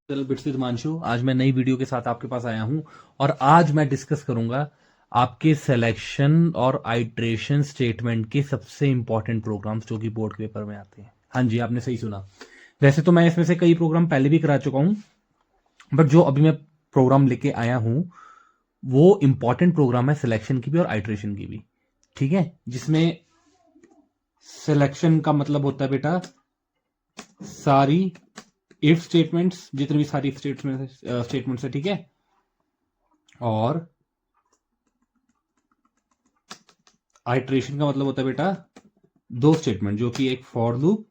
Bits with Himanshu. आज मैं नई वीडियो के साथ आपके पास आया हूं और आज मैं डिस्कस करूंगा आपके सिलेक्शन और आइट्रेशन स्टेटमेंट के सबसे इंपॉर्टेंट प्रोग्राम्स जो कि बोर्ड के पेपर में आते हैं। हाँ जी, आपने सही सुना। वैसे तो मैं इसमें से कई प्रोग्राम पहले भी करा चुका हूं, बट जो अभी मैं प्रोग्राम लेके आया हूं वो इंपॉर्टेंट प्रोग्राम है सिलेक्शन की भी और आइट्रेशन की भी। ठीक है, जिसमें सिलेक्शन का मतलब होता है बेटा सारी इफ स्टेटमेंट्स, जितनी भी सारी स्टेटमेंट्स है, ठीक है। और आइट्रेशन का मतलब होता है बेटा दो स्टेटमेंट, जो कि एक फॉर लूप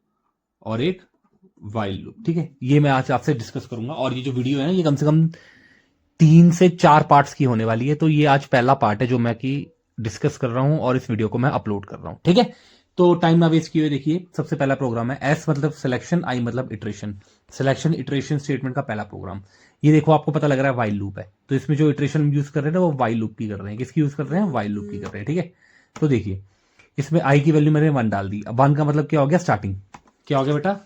और एक वाइल लूप। ठीक है, ये मैं आज आपसे डिस्कस करूंगा। और ये जो वीडियो है ना, ये कम से कम 3 से 4 पार्ट्स की होने वाली है। तो ये आज पहला पार्ट है जो मैं की डिस्कस कर रहा हूं और इस वीडियो को मैं अपलोड कर रहा हूं। ठीक है, तो टाइम ना वेस्ट किए हुए देखिए, सबसे पहला प्रोग्राम है एस मतलब सिलेक्शन, आई मतलब इटरेशन। सिलेक्शन इटरेशन स्टेटमेंट का पहला प्रोग्राम। ये देखो, आपको पता लग रहा है वाइल लूप है, तो इसमें जो इटरेशन यूज कर रहे हैं ना वो वाइल लूप की कर रहे हैं। किसकी यूज कर रहे हैं? वाइल लूप की कर रहे हैं। ठीक है, तो देखिए इसमें आई की वैल्यू मैंने 1 डाल दी। अब 1 का मतलब क्या हो गया? स्टार्टिंग। क्या हो गया बेटा?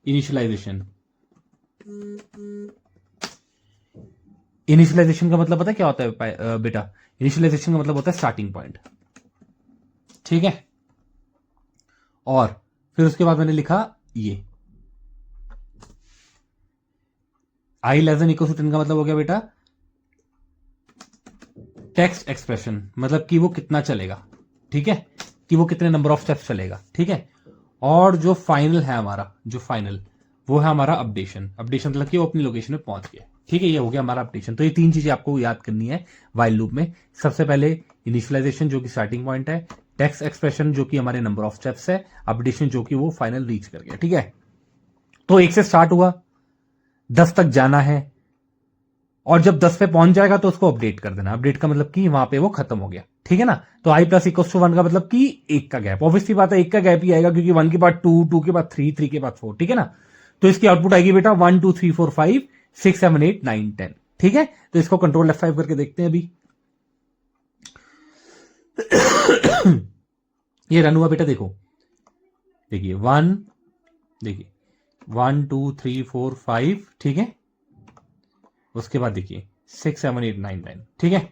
इनिशियलाइजेशन। इनिशियलाइजेशन का मतलब पता है क्या होता है बेटा? इनिशियलाइजेशन का मतलब होता है स्टार्टिंग पॉइंट। ठीक है, और फिर उसके बाद मैंने लिखा ये आई लेस देन इक्वल टू 10 का मतलब हो गया बेटा टेक्स्ट एक्सप्रेशन, मतलब कि वो कितना चलेगा। ठीक है, कि वो कितने नंबर ऑफ स्टेप्स चलेगा। ठीक है, और जो फाइनल है हमारा, जो फाइनल वो है हमारा अपडेशन। अपडेशन मतलब कि वो अपनी लोकेशन में पहुंच गया। ठीक है, ये हो गया हमारा अपडेशन। तो ये 3 चीजें आपको याद करनी है वाइल लूप में। सबसे पहले इनिशियलाइजेशन जो कि स्टार्टिंग पॉइंट है, टेक्स्ट एक्सप्रेशन जो कि हमारे नंबर ऑफ स्टेप्स है, अपडेशन जो कि वो फाइनल रीच कर गया। ठीक है, तो 1 से स्टार्ट हुआ, 10 तक जाना है, और जब 10 पे पहुंच जाएगा तो उसको अपडेट कर देना। अपडेट का मतलब कि वहां पे वो खत्म हो गया। ठीक है ना, तो आई प्लस इक्वल टू 1 का मतलब कि 1 का गैप। ऑब्वियसली बात है 1 का गैप ही आएगा, क्योंकि 1 के बाद 2, 2 के बाद 3, 3 के बाद 4। ठीक है ना, तो इसकी आउटपुट आएगी बेटा 1 2 3 4 5 6 7 8 9 10। ठीक है, तो इसको कंट्रोल F5 करके देखते हैं अभी। ये रन हुआ बेटा, देखो देखिए 1, देखिए 1 2 3 4 5। ठीक है, उसके बाद देखिए 6 7 8 9 10। ठीक है,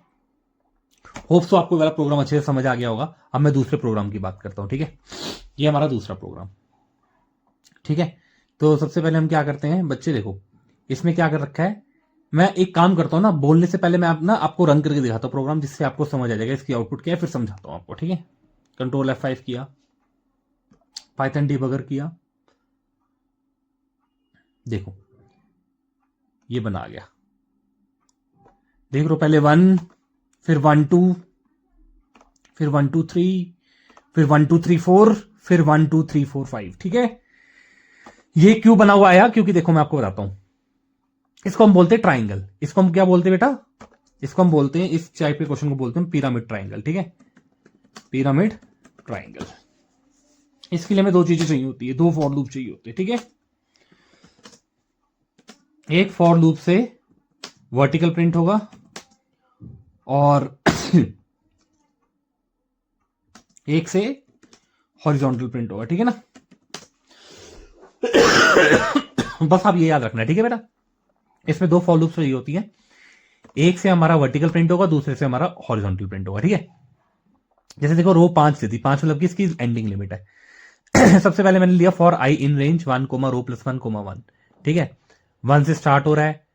होप्स तो आपको वाला प्रोग्राम अच्छे से समझ आ गया होगा। अब मैं दूसरे प्रोग्राम की बात करता हूं। ठीक है, ये हमारा दूसरा प्रोग्राम। ठीक है, तो सबसे पहले हम क्या करते हैं बच्चे, देखो इसमें क्या कर रखा है। मैं एक काम करता हूं ना, बोलने से पहले मैं आपको रन करके दिखाता हूं प्रोग्राम, जिससे आपको समझ आ जाएगा इसकी आउटपुट क्या है, फिर समझाता हूं आपको। ठीक है, कंट्रोल F5 किया, पाइथन डिबगर किया, देखो ये बना गया। देख लो, पहले 1, फिर 1 2, फिर 1 2 3, फिर 1 2 3 4, फिर 1 2 3 4 5। ठीक है, ये क्यों बना हुआ आया? क्योंकि देखो मैं आपको बताता हूं, इसको हम बोलते हैं ट्राइंगल। इसको हम क्या बोलते हैं बेटा? इसको हम बोलते हैं, इस टाइप के क्वेश्चन को बोलते हैं पिरामिड ट्राइंगल। ठीक है, पिरामिड ट्राइंगल। इसके लिए हमें 2 चीजें चाहिए होती है, 2 फॉर लूप चाहिए होते हैं। ठीक है, एक फॉर लूप से वर्टिकल प्रिंट होगा और एक से हॉरिजॉन्टल प्रिंट होगा। ठीक है ना, बस आप ये याद रखना है। ठीक है बेटा, इसमें 2 फॉर लूप्स चाहिए होती है, एक से हमारा वर्टिकल प्रिंट होगा, दूसरे से हमारा हॉरिजॉन्टल प्रिंट होगा। ठीक है, जैसे देखो रो 5 थी, 5 मतलब कि इसकी एंडिंग लिमिट है। सबसे पहले मैंने लिया फॉर आई इन रेंज 1 रो प्लस 1 1। ठीक है, 1 से स्टार्ट हो रहा है,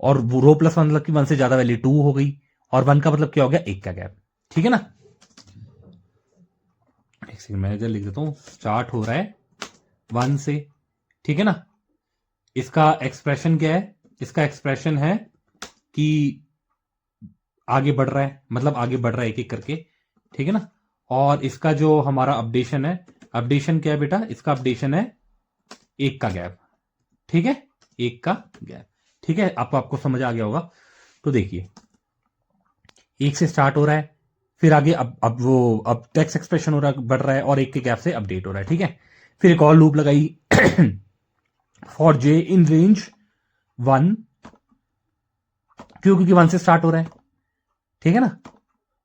और रो प्लस 1 मतलब कि 1 से ज्यादा वैल्यू 2 हो गई, और 1 का मतलब क्या हो गया? 1 का गैप। ठीक है ना, एक सेकंड मैं इधर लिख देता हूं, स्टार्ट हो रहा है 1 से। ठीक है ना, इसका एक्सप्रेशन क्या है? इसका एक्सप्रेशन है कि आगे बढ़ रहा है, मतलब आगे बढ़ रहा है एक एक करके। ठीक है ना, और इसका जो हमारा अपडेशन है, अपडेशन क्या है बेटा? इसका अपडेशन है 1 का गैप। ठीक है, 1 का गैप। ठीक है, आपको समझ आ गया होगा। तो देखिए 1 से स्टार्ट हो रहा है, फिर आगे अब टेक्स्ट एक्सप्रेशन हो रहा है, बढ़ रहा है, और 1 के गैप से अपडेट हो रहा है। ठीक है, फिर एक और लूप लगाई फॉर जे इन रेंज 1, क्योंकि 1 से स्टार्ट हो रहा है। ठीक है ना,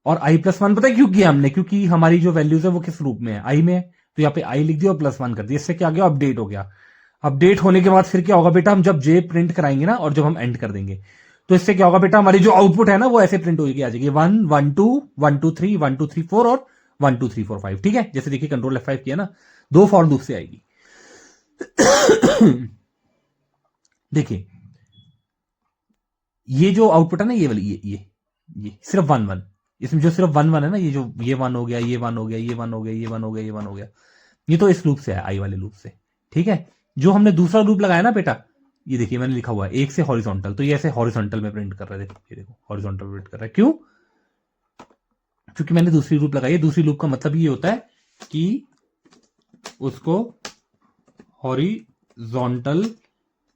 और आई प्लस 1 पता है क्यों किया हमने? क्योंकि हमारी जो वैल्यूज है वो किस रूप में है? आई में है, तो यहाँ पे आई लिख दिया और +1 कर दिया। इससे क्या आ गया? अपडेट हो गया। अपडेट होने के बाद फिर क्या होगा बेटा, हम जब जे प्रिंट कराएंगे ना और जब हम एंड कर देंगे तो इससे क्या होगा बेटा, हमारी जो आउटपुट है ना वो ऐसे प्रिंट होगी, आ जाएगी 1 1 2 1 2 3 1 2 3 4 और 1 2 3 4 5। ठीक है, जैसे देखिए कंट्रोल F5 किया ना, 2 फॉर लूप से आएगी। देखिए ये जो आउटपुट है ना, ये वाली ये सिर्फ 1 1, इसमें जो सिर्फ 1 1 है ना, ये जो ये 1 हो गया, ये 1 हो गया, ये 1 हो गया, ये 1 हो गया, ये 1 हो गया, ये तो इस लूप से है, आई वाले लूप से। ठीक है, जो हमने दूसरा लूप लगाया ना बेटा, ये देखिए मैंने लिखा हुआ है 1 से हॉरिजॉन्टल, तो ये ऐसे हॉरिजॉन्टल में प्रिंट कर रहा है। ये देखो हॉरिजॉन्टल प्रिंट कर रहा है, क्यों? क्योंकि मैंने दूसरी लूप लगाई है। दूसरी लूप का मतलब ये होता है कि उसको हॉरिजॉन्टल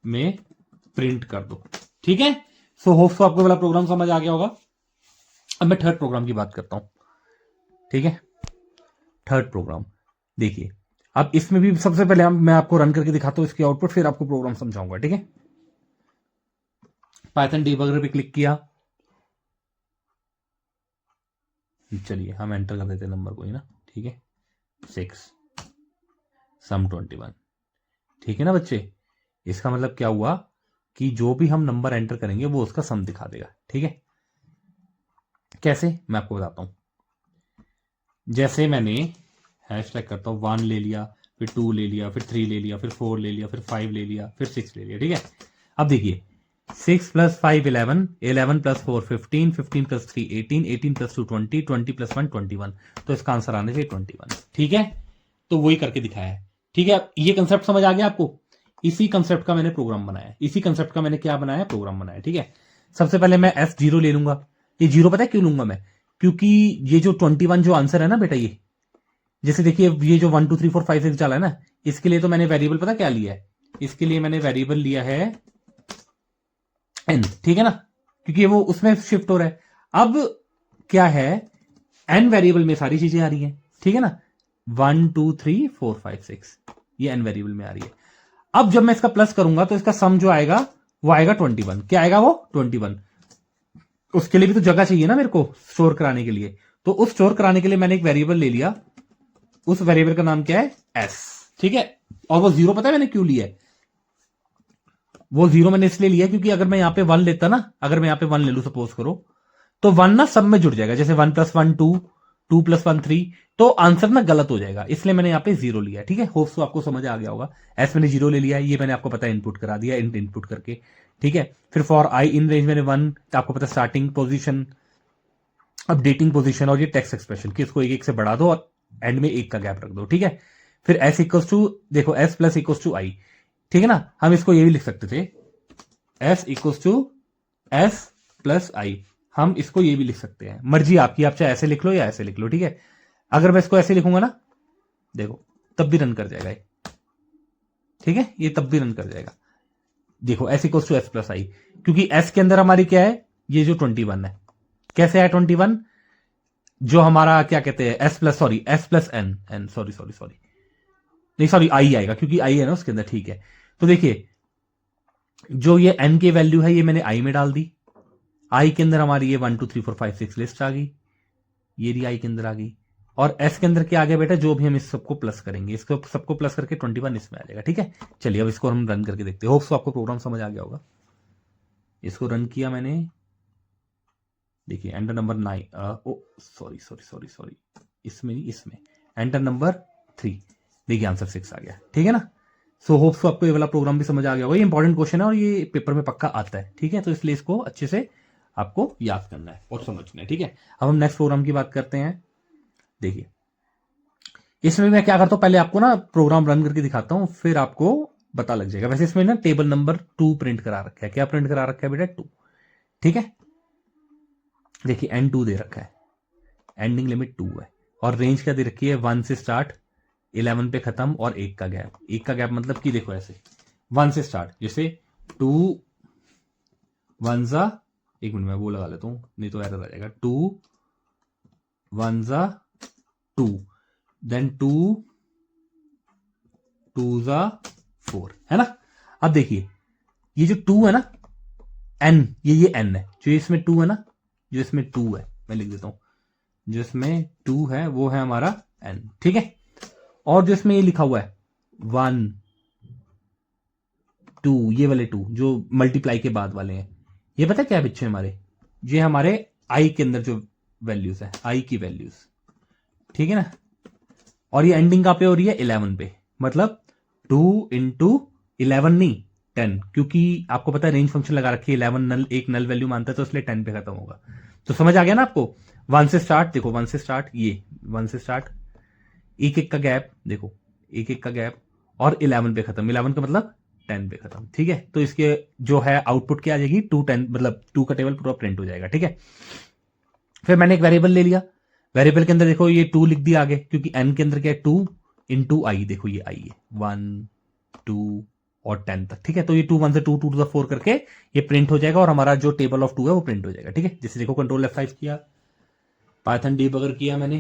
में प्रिंट कर दो। ठीक है, सो होप सो आपको वाला प्रोग्राम समझ आ गया होगा। अब मैं थर्ड प्रोग्राम की बात करता हूं। ठीक है, थर्ड प्रोग्राम देखिए, अब इसमें भी सबसे पहले मैं आपको रन करके दिखाता हूं इसकी आउटपुट, फिर आपको प्रोग्राम समझाऊंगा। ठीक है, पाइथन डीबगर पे क्लिक किया, चलिए हम एंटर कर देते हैं नंबर को ही ना। ठीक है, 6 सम 21। ठीक है ना बच्चे, इसका मतलब क्या हुआ कि जो भी हम नंबर एंटर करेंगे वो उसका सम दिखा देगा। ठीक है, कैसे मैं आपको बताता हूं। जैसे मैंने हैशटैग करता हूं, 1 ले लिया, फिर 2 ले लिया, फिर 3 ले लिया, फिर 4 ले लिया, फिर 5 ले लिया, फिर 6 ले लिया। ठीक है, अब देखिए 6 + 5 11, 11 + 4 15, 15 + 3 18, 18 + 2 20, 20 + 1 21। तो इसका आंसर आने चाहिए 21। ठीक है, तो वही करके दिखाया है। ठीक है, ये कंसेप्ट समझ आ गया आपको? इसी कंसेप्ट का मैंने प्रोग्राम बनाया, इसी कंसेप्ट का मैंने क्या बनाया, प्रोग्राम बनाया। ठीक है, सबसे पहले मैं S0 ले लूंगा। ये 0 पता है क्यों लूंगा मैं? क्योंकि ये जो 21 जो आंसर है ना बेटा, ये जैसे देखिए ये जो 1 2 3 4 5 6 चला है ना, इसके लिए तो मैंने वेरिएबल पता क्या लिया है? इसके लिए मैंने वेरिएबल लिया है n। ठीक है ना, क्योंकि वो उसमें शिफ्ट हो रहा है। अब क्या है, n वेरिएबल में सारी चीजें आ रही हैं। ठीक है ना, 1 2 3 4 5 6 ये n वेरिएबल में आ रही है। अब जब मैं इसका प्लस करूंगा तो इसका सम जो आएगा वो आएगा 21। क्या आएगा वो? 21। उसके लिए भी तो जगह चाहिए ना मेरे को स्टोर कराने के लिए, तो उस स्टोर कराने के लिए मैंने एक वेरिएबल ले लिया। उस वेरिएबल का नाम क्या है? s। ठीक है, और वो 0 पता है मैंने क्यों लिया है? वो 0 मैंने इसलिए लिया क्योंकि अगर मैं यहां पे 1 लेता ना, अगर मैं यहां पे 1 ले लू सपोज करो, तो 1 ना सब में जुड़ जाएगा। जैसे 1 + 1 2, 2 + 1 3, तो आंसर ना गलत हो जाएगा। इसलिए मैंने यहां पे 0 लिया। ठीक है, होप्स तो आपको समझ आ गया होगा। एस मैंने 0 ले लिया, ये मैंने आपको पता है इनपुट करा दिया, इनपुट करके। ठीक है, फिर फॉर आई इन रेंज मैंने 1, आपको पता स्टार्टिंग पोजीशन, अपडेटिंग पोजीशन, और ये टेक्स्ट एक्सप्रेशन कि इसको 1 1 से बढ़ा दो और एंड में 1 का गैप रख दो। ठीक है, फिर s इक्वल्स टू, देखो s प्लस इक्वल्स टू आई। ठीक है ना, हम इसको ये भी लिख सकते थे, s equals to s plus I. हम इसको ये भी लिख सकते हैं, मर्जी आपकी, आप चाहे ऐसे लिख लो या ऐसे लिख लो। ठीक है, अगर मैं इसको ऐसे लिखूंगा ना, देखो तब भी रन कर जाएगा ये। ठीक है, ये तब भी रन कर जाएगा। देखो s equals to s plus I, क्योंकि s के अंदर हमारी क्या है, ये जो 21 है। कैसे है 21? जो हमारा क्या कहते हैं, s प्लस n, सॉरी नहीं सॉरी आई आएगा, क्योंकि आई है ना उसके अंदर। ठीक है, तो देखिए जो ये n की वैल्यू है ये मैंने i में डाल दी। i के अंदर हमारी ये 1 2 3 4 5 6 लिस्ट आ गई, ये भी i के अंदर आ गई। और s के अंदर क्या आ गया बेटा, जो भी हम इस सबको प्लस करेंगे, इसको सबको प्लस करके 21 इसमें आ जाएगा। ठीक है, चलिए अब इसको हम रन करके देखते हैं। होप्स आपको प्रोग्राम समझ आ गया होगा। इसको रन किया मैंने, देखिए एंटर नंबर 9, सॉरी इसमें एंटर नंबर 3, देखिए आंसर 6 आ गया। ठीक है ना, सो होप्स आपको ये वाला प्रोग्राम भी समझ आ गया होगा। ये इंपॉर्टेंट क्वेश्चन है और ये पेपर में पक्का आता है। ठीक है, तो इसलिए इसको अच्छे से आपको याद करना है और समझना है। ठीक है, अब हम नेक्स्ट प्रोग्राम की बात करते हैं। देखिए इसमें मैं क्या करता हूं, पहले आपको ना प्रोग्राम रन करके दिखाता हूं, फिर आपको पता लग जाएगा। वैसे इसमें ना टेबल नंबर 2 प्रिंट करा रखा है। क्या प्रिंट करा रखा है बेटा? 2। ठीक है, देखिए N2 दे रखा है, एंडिंग लिमिट 2 है, और रेंज क्या दे रखी है, 1 से स्टार्ट 11 पे खत्म और 1 का गैप। 1 का गैप मतलब कि देखो ऐसे 1 से स्टार्ट, जैसे 2 1 ज़ा, एक मिनट मैं वो लगा लेता हूं नहीं तो एरर आ जाएगा। 2 1 ज़ा 2, देन 2 2 ज़ा 4, है ना। अब देखिए ये जो 2 है ना, n, ये n है, जो इसमें 2 है ना, जो इसमें 2 है, मैं लिख देता हूं, जो इसमें 2 है वो है हमारा n। ठीक है, और जो इसमें ये लिखा हुआ है 1 2, ये वाले 2 जो मल्टीप्लाई के बाद वाले हैं, ये पता है क्या बच्चे हमारे, ये हमारे आई के अंदर जो वैल्यूज है, आई की वैल्यूज, ठीक है ना। और ये एंडिंग कहां पे हो रही है, 11 पे, मतलब 2 इंटू 11 नहीं 10, क्योंकि आपको पता है रेंज फंक्शन लगा रखी है, 11 नल, एक नल वैल्यू मानता है तो इसलिए 10 पे खत्म होगा। तो समझ आ गया ना आपको। 1 से स्टार्ट, देखो 1 से स्टार्ट, ये 1 से स्टार्ट, एक एक का गैप देखो, एक एक का गैप, और 11 पे खत्म, 11 का मतलब 10 पे खत्म, ठीक है। तो इसके जो है आउटपुट क्या आ जाएगी, 2 10, मतलब 2 का टेबल पूरा प्रिंट हो जाएगा, ठीक है। फिर मैंने एक वेरिएबल ले लिया, वेरिएबल के अंदर देखो ये 2 लिख दिया आगे, क्योंकि n के अंदर क्या है 2 इंटू आई, देखो ये आई है 1 2 और 10 तक, ठीक है। तो ये 2 1 से 2 2 टू द 4 करके ये प्रिंट हो जाएगा और हमारा जो टेबल ऑफ 2 है वो प्रिंट हो जाएगा, ठीक है। जैसे देखो कंट्रोल F5 किया, पाइथन डीबगर किया मैंने,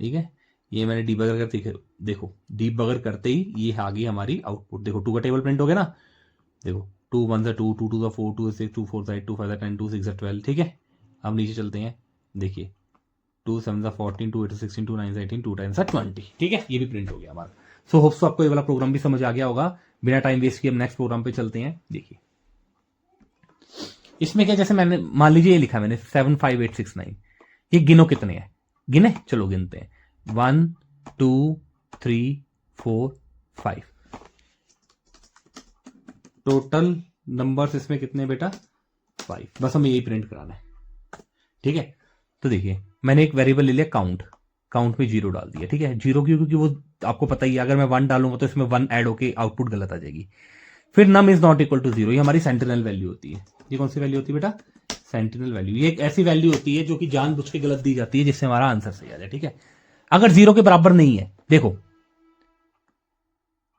ठीक है। ये मैंने डीबगर करते, देखो डीबगर करते ही ये आ गई हमारी आउटपुट, देखो 2 का टेबल प्रिंट हो गया ना, देखो 2 1 से 2 2 टू द 4 2 6 2 4 से 8 2 5 से 10 2 6 से 12, ठीक है। अब नीचे चलते हैं, देखिए 2 7 से 14 2 8 से 16 2 9 से 18 2 10 से 20, ठीक है। ये भी प्रिंट हो गया हमारा। सो होप्स आपको ये वाला प्रोग्राम भी समझ आ गया होगा। बिना टाइम वेस्ट किए हम नेक्स्ट प्रोग्राम पे चलते हैं। देखिए इसमें क्या, जैसे मैंने मान लीजिए ये लिखा मैंने 7 5 8 6 9, ये गिनो कितने हैं, गिने, चलो गिनते हैं 1 2 3 4 5, टोटल नंबर्स इसमें कितने बेटा 5, बस हमें यही प्रिंट कराना है, ठीक है। तो देखिए मैंने एक वेरिएबल ले लिया काउंट, काउंट में 0 डाल दिया, ठीक है। 0 क्यों, क्योंकि वो आपको पता ही है अगर मैं 1 डालूंगा तो इसमें 1 ऐड होके आउटपुट गलत आ जाएगी। फिर num is not equal to 0, ये हमारी सेंटिनल वैल्यू होती है। ये कौन सी वैल्यू होती है बेटा, सेंटिनल वैल्यू। ये एक ऐसी वैल्यू होती है जो कि जानबूझ के गलत दी जाती है जिससे हमारा आंसर सही आ जाए, ठीक है। अगर 0 के बराबर नहीं है, देखो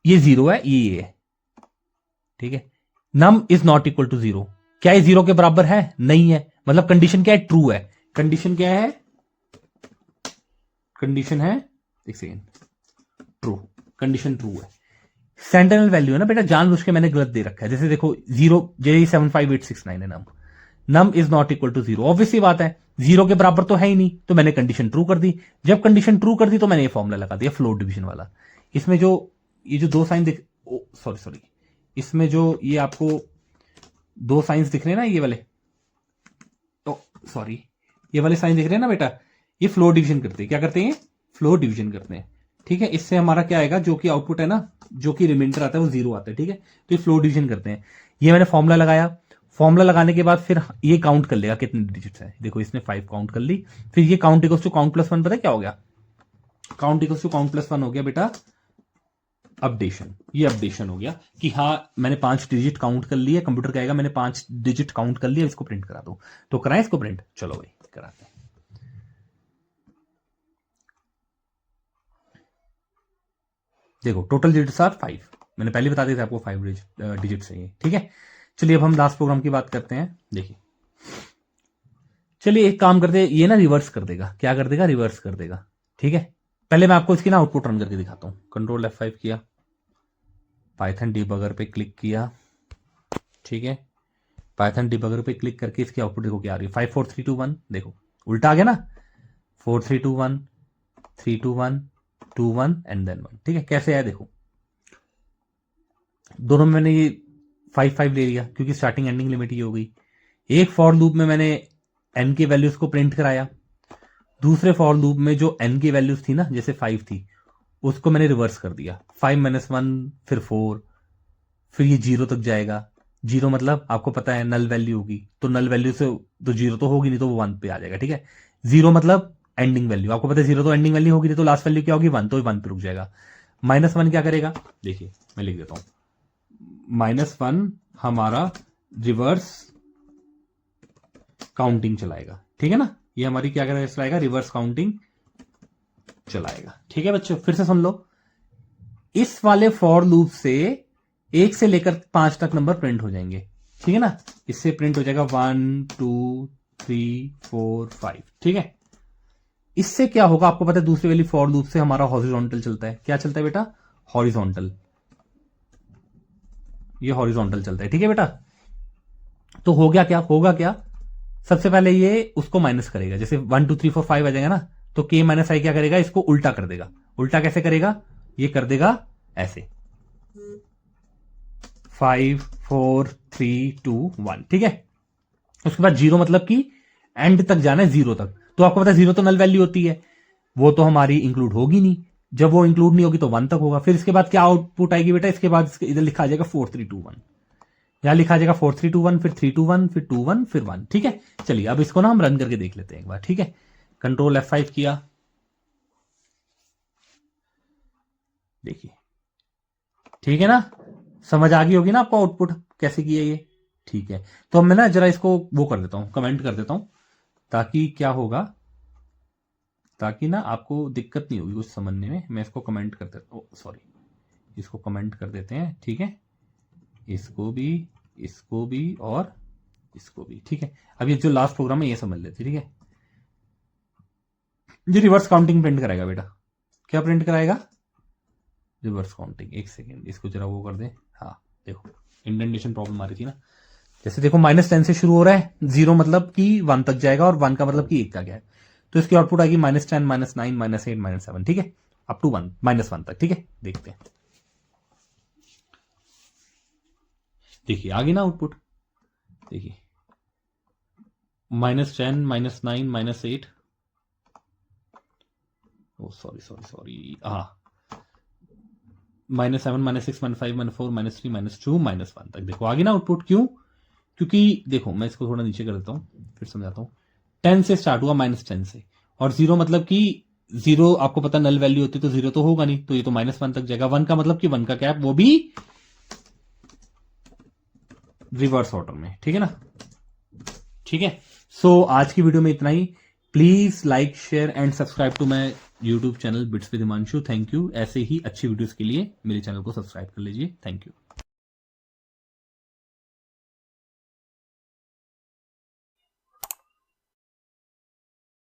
ये 0 है, ये है, ठीक है। Num is not equal to 0, क्या ये 0 के बराबर है, नहीं है, मतलब कंडीशन क्या है, ट्रू है। कंडीशन क्या है, कंडीशन है, एक सेकेंड, ट्रू, कंडीशन ट्रू है। सेंटिनल वैल्यू है ना बेटा, जानबूझ के मैंने गलत दे रखा है। जैसे देखो 0 J75869 है, num is not equal to 0, obviously बात है 0 के बराबर तो है ही नहीं, तो मैंने कंडीशन ट्रू कर दी। जब कंडीशन ट्रू कर दी तो मैंने ये फॉर्मूला लगा दिया फ्लोट डिवीजन वाला। इसमें जो ये जो 2 साइन दिख, सॉरी, इसमें जो ये आपको 2 साइंस दिख रहे हैं ना, ये वाले, सॉरी ये वाले साइन दिख रहे हैं ना बेटा, ये फ्लो डिवीजन करते हैं। क्या करते हैं, फ्लो डिवीजन करते हैं, ठीक है। इससे हमारा क्या आएगा, जो कि आउटपुट है ना, जो कि रिमाइंडर आता है वो 0 आता है, ठीक है। तो ये फ्लो डिवीजन करते हैं। ये मैंने फॉर्मूला लगाया, फॉर्मूला लगाने के बाद फिर ये काउंट कर लेगा कितने डिजिट्स है, देखो इसने 5 काउंट कर ली। फिर ये count equals to count plus 1, पता है क्या हो गया, count equals to count plus 1 हो गया बेटा अपडेशन। ये अपडेशन हो गया कि हाँ मैंने 5 डिजिट काउंट कर लिया, कंप्यूटर कहेगा मैंने 5 डिजिट काउंट कर लिया, इसको प्रिंट करा दो। तो कराएं इसको प्रिंट, चलो भाई कराते हैं। देखो टोटल डिजिट्स आर 5, मैंने पहले बता दिया था आपको 5 डिजिट्स है ये, ठीक है। चलिए अब हम लास्ट प्रोग्राम की बात करते हैं। देखिए चलिए एक काम करते हैं, ये ना रिवर्स कर देगा, क्या कर देगा, रिवर्स कर देगा, ठीक है। पहले मैं आपको इसकी ना आउटपुट रन करके दिखाता हूं। कंट्रोल F5 किया, पाइथन डिबगर पे क्लिक किया, ठीक है। पाइथन डिबगर पे क्लिक करके इसकी आउटपुट देखो क्या आ रही है, 5 4 3 2 1, देखो उल्टा आ गया ना, 4 3 2 1 3 2 1 2 1 एंड देन 1, ठीक है। कैसे आया देखो, दोनों में मैंने ये 5 5 ले लिया क्योंकि स्टार्टिंग एंडिंग लिमिट ये हो गई। एक फॉर लूप में मैंने एन के वैल्यूज को प्रिंट कराया, दूसरे फॉर लूप में जो एन की वैल्यूज थी ना, जैसे 5 थी, उसको मैंने रिवर्स कर दिया, 5 - 1 फिर 4, फिर ये 0 तक जाएगा। 0 मतलब आपको पता है नल वैल्यू होगी, तो नल वैल्यू से तो 0 तो होगी नहीं, तो वो 1 पे आ जाएगा, ठीक है। 0 मतलब एंडिंग वैल्यू, आपको पता है 0 तो एंडिंग वैल्यू होगी, तो लास्ट वैल्यू क्या होगी 1, तो 1 पे रुक जाएगा। -1 क्या करेगा, देखिए मैं लिख देता हूं, -1 हमारा रिवर्स काउंटिंग चलाएगा, ठीक है ना। ये हमारी क्या करेगा, चलाएगा रिवर्स काउंटिंग चलाएगा, ठीक है बच्चों। फिर से सुन लो, इस वाले फॉर लूप से 1 से लेकर 5 तक नंबर प्रिंट हो जाएंगे, ठीक है ना। इससे प्रिंट हो जाएगा 1 2 3 4 5, ठीक है। इससे क्या होगा आपको पता है, दूसरी वाली फॉर लूप से हमारा हॉरिजॉन्टल चलता है। क्या चलता है बेटा, हॉरिजॉन्टल, ये हॉरिजॉन्टल चलता है, ठीक है बेटा। तो हो गया क्या, होगा क्या, सबसे पहले ये उसको माइनस करेगा, जैसे 1 2 3 4 5 आ जाएगा ना, तो k - i क्या करेगा, इसको उल्टा कर देगा। उल्टा कैसे करेगा, ये कर देगा ऐसे, 5 4 3 2 1, ठीक है। उसके बाद 0 मतलब कि एंड तक जाना है, 0 तक। तो आपको पता है 0 तो नल वैल्यू होती है, वो तो हमारी इंक्लूड होगी नहीं। जब वो इंक्लूड नहीं होगी तो 1 तक होगा। फिर इसके बाद क्या आउटपुट आएगी बेटा, इसके बाद इधर लिखा आ जाएगा 4 3 2 1, यहां लिखा आ जाएगा 4 3 2 1, फिर 3 2 1, फिर 2 1, फिर 1, ठीक है। चलिए अब इसको ना हम रन करके देख लेते हैं एक बार, ठीक है। कंट्रोल F5 किया, देखिए ठीक है ना, समझ आ गई होगी ना आपको आउटपुट कैसे किया ये, ठीक है। तो अब मैं ना जरा इसको वो कर देता हूं, कमेंट कर देता हूं, ताकि क्या होगा, ताकि ना आपको दिक्कत नहीं होगी कुछ समझने में। मैं इसको कमेंट कर देता हूँ, सॉरी, इसको कमेंट कर देते हैं, ठीक है। इसको भी, इसको भी और इसको भी, ठीक है। अब ये जो लास्ट प्रोग्राम है ये समझ लेते, ठीक है। ये रिवर्स काउंटिंग प्रिंट कराएगा बेटा, क्या प्रिंट कराएगा, रिवर्स काउंटिंग। एक सेकेंड, इसको जरा वो कर दे, हाँ देखो इंडेंटेशन प्रॉब्लम आ रही थी ना। जैसे देखो -10 से शुरू हो रहा है, 0 मतलब कि 1 तक जाएगा और 1 का मतलब कि 1 का गया है, तो इसकी आउटपुट आएगी -10 -9 -8 -7, ठीक है, अप टू 1 -1 तक, ठीक है। देखते हैं, देखिए आगे ना आउटपुट, देखिए -10 -9 -8, ओ सॉरी सॉरी सॉरी, हाँ -7 -6 -5 -4 -3 -2 -1 तक, देखो आगे ना आउटपुट। क्यों, क्योंकि देखो मैं इसको थोड़ा नीचे कर देता हूं, फिर समझाता हूं। 10 से स्टार्ट हुआ, -10 से, और 0 मतलब कि 0 आपको पता नल वैल्यू होती तो 0 तो होगा नहीं, तो ये तो -1 तक जाएगा। 1 का मतलब कि 1 का क्या है, वो भी रिवर्स ऑर्डर में, ठीक है ना, ठीक है। सो आज की वीडियो में इतना ही। Please like share and subscribe to my YouTube channel bits with Himanshu. Thank you. ऐसे ही अच्छी वीडियोस के लिए मेरे चैनल को सब्सक्राइब कर लीजिए। Thank you.